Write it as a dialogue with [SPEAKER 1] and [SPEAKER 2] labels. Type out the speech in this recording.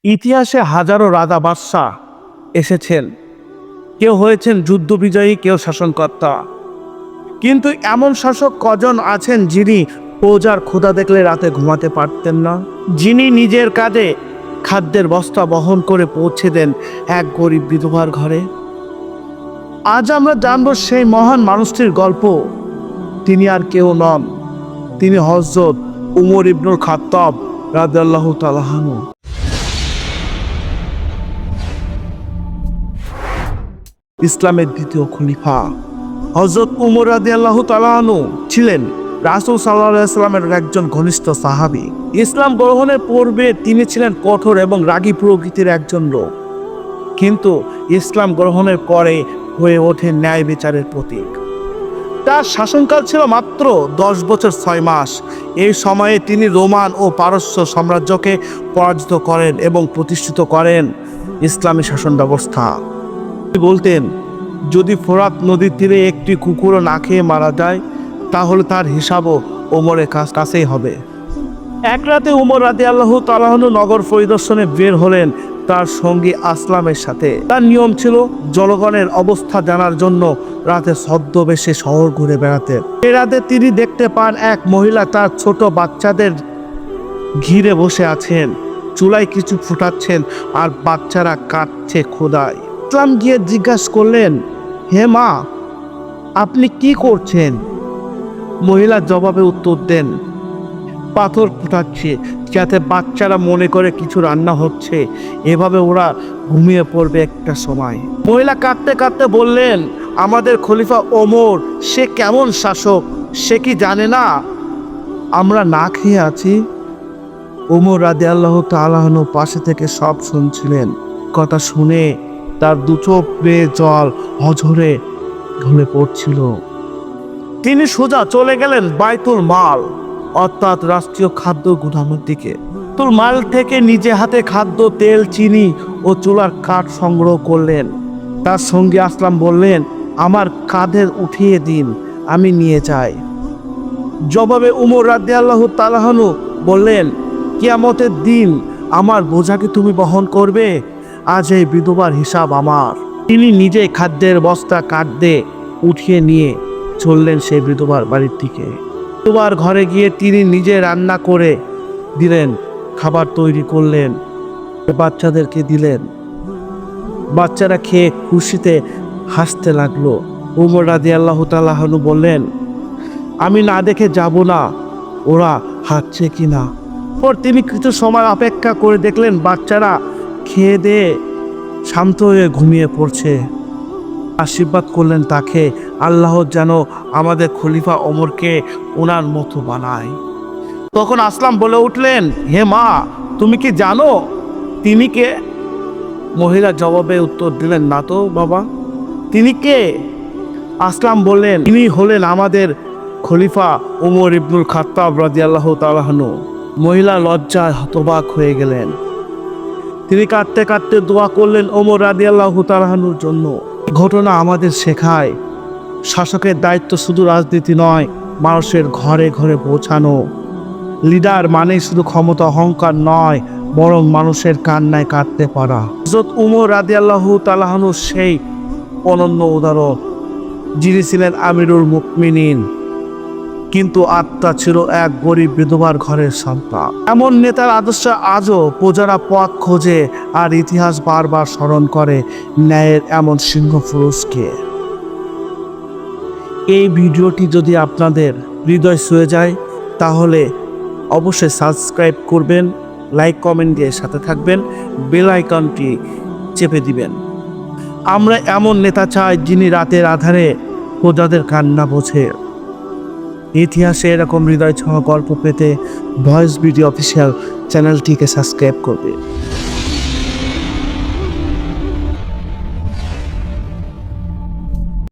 [SPEAKER 1] ইতিহাসে হাজারো রাজা বাদশাহ এসেছেন, কেউ হয়েছেন যুদ্ধ বিজয়ী, কেউ শাসনকর্তা। কিন্তু এমন শাসক কজন আছেন যিনি প্রজার ক্ষুধা দেখলে রাতে ঘুমাতে পারতেন না, যিনি নিজের কাঁধে খাদ্যের বস্তা বহন করে পৌঁছে দেন এক গরিব বিধবার ঘরে? আজ আমরা জানবো সেই মহান মানুষটির গল্প। তিনি আর কেউ নন, তিনি হযরত উমর ইবনুল খাত্তাব রাদিয়াল্লাহু তাআলা আনহু। ইসলামের দ্বিতীয় খলিফা হযরত উমর রাদিয়াল্লাহু তাআলা আনহু ছিলেন রাসূল সাল্লাল্লাহু আলাইহি ওয়াসাল্লামের একজন ঘনিষ্ঠ সাহাবী। ইসলাম গ্রহণের পূর্বে তিনি ছিলেন কঠোর এবং রাগী প্রকৃতির একজন লোক, কিন্তু ইসলাম গ্রহণের পরে হয়ে ওঠেন ন্যায় বিচারের প্রতীক। তার শাসনকাল ছিল মাত্র 10 বছর 6 মাস। এই সময়ে তিনি রোমান ও পারস্য সাম্রাজ্যকে পরাজিত করেন এবং প্রতিষ্ঠিত করেন ইসলামী শাসন ব্যবস্থা। বলতেন, যদি ফোরাত নদীর তীরে একটি কুকুরও না খেয়ে মারা যায়, তাহলে তার হিসাবও ওমরের কাছেই হবে। এক রাতে উমর রাদিয়াল্লাহু তাআলা আনহু নগর পরিদর্শনে বের হলেন তার সঙ্গী আসলামের সাথে। তার নিয়ম ছিল জনগণের অবস্থা জানার জন্য রাতে ছদ্মবেশে শহর ঘুরে বেড়াতেন। এই রাতে তিনি দেখতে পান এক মহিলা তার ছোট বাচ্চাদের ঘিরে বসে আছেন, চুলায় কিছু ফুটাচ্ছেন আর বাচ্চারা কাঁদছে ক্ষুধায়। আসলাম গিয়ে জিজ্ঞাসা করলেন, হে মা, আপনি কি করছেন? মহিলা জবাবে উত্তর দেন, পাথর ফুটাচ্ছে যাতে বাচ্চারা মনে করে কিছু রান্না হচ্ছে, এভাবে ওরা ঘুমিয়ে পড়বে একটা সময়। মহিলা কাঁদতে কাঁদতে বললেন, আমাদের খলিফা ওমর, সে কেমন শাসক, সে কি জানে না আমরা না খেয়ে আছি? ওমর রাদিয়াল্লাহু তাআলা আনহু পাশে থেকে সব শুনছিলেন। কথা শুনে তার দু চোখ বেয়ে জল অঝরে ঢলে পড়ছিল। তিনি সোজা চলে গেলেন বাইতুল মাল, অর্থাৎ রাষ্ট্রীয় খাদ্য গুদামের দিকে। বাইতুল মাল থেকে নিজে হাতে খাদ্য, তেল, চিনি ও চুলার কাঠ সংগ্রহ করলেন। তার সঙ্গী আসলাম বললেন, আমার কাঁধে উঠিয়ে দিন, আমি নিয়ে যাই। জবাবে উমর রাদিয়াল্লাহু তাআলা আনহু বললেন, কিয়ামতের দিন আমার বোঝা কি তুমি বহন করবে? আজ এই বিধবার হিসাব আমার। তিনি নিজেই খাদ্যের বস্তা কাঁধে উঠিয়ে নিয়ে চললেন সেই বিধবার বাড়ির দিকে। বিধবার ঘরে গিয়ে তিনি নিজে রান্না করে দিলেন, খাবার তৈরি করলেন, বাচ্চাদেরকে দিলেন। বাচ্চারা খেয়ে খুশিতে হাসতে লাগলো। উমর রাদিয়াল্লাহু তাআলা আনহু বললেন, আমি না দেখে যাব না ওরা হাঁটছে কিনা। পর তিনি কিছু সময় অপেক্ষা করে দেখলেন বাচ্চারা খেয়ে দিয়ে শান্ত হয়ে ঘুমিয়ে পড়ছে। আশীর্বাদ করলেন তাকে, আল্লাহ যেন আমাদের খলিফা ওমরকে ওনার মতো বানায়। তখন আসলাম বলে উঠলেন, হে মা, তুমি কি জানো তিনি কে? মহিলা জবাবে উত্তর দিলেন, না তো বাবা। তিনি কে? আসলাম বললেন, তিনি হলেন আমাদের খলিফা উমর ইবনুল খাত্তাব রাদিয়াল্লাহু তাআলা আনহু। মহিলা লজ্জায় হতবাক হয়ে গেলেন। তিনি কাঁদতে কাঁদতে দোয়া করলেন ওমর রাদিয়াল্লাহু তাআলা আনহুর জন্য। ঘটনা আমাদের শেখায়, শাসকের দায়িত্ব শুধু রাজনীতি নয়, মানুষের ঘরে ঘরে পৌঁছানো। লিডার মানে শুধু ক্ষমতা, অহংকার নয়, বরং মানুষের কান্নায় কাঁদতে পারা। হযরত উমর রাদিয়াল্লাহু তাআলা আনহু সেই অনন্য উদাহরণ, যিনি ছিলেন আমিরুল মুমিনিন, কিন্তু আত্মা ছিল এক গরিব বিধবার ঘরের সন্তান। এমন নেতার আদর্শ আজও প্রজারা পথ খোঁজে, আর ইতিহাস বারবার স্মরণ করে ন্যায়ের এমন সিংহ পুরুষকে। এই ভিডিওটি যদি আপনাদের হৃদয় ছুঁয়ে যায়, তাহলে অবশ্যই সাবস্ক্রাইব করবেন, লাইক কমেন্ট দিয়ে সাথে থাকবেন, বেল আইকনটি চেপে দিবেন। আমরা এমন নেতা চাই যিনি রাতের আধারে প্রজাদের কান্না বোঝে। ইতিহাসে এরকম হৃদয় ছোঁয়া গল্প পেতে ভয়েস ভিডিও অফিসিয়াল চ্যানেলটিকে সাবস্ক্রাইব করবে।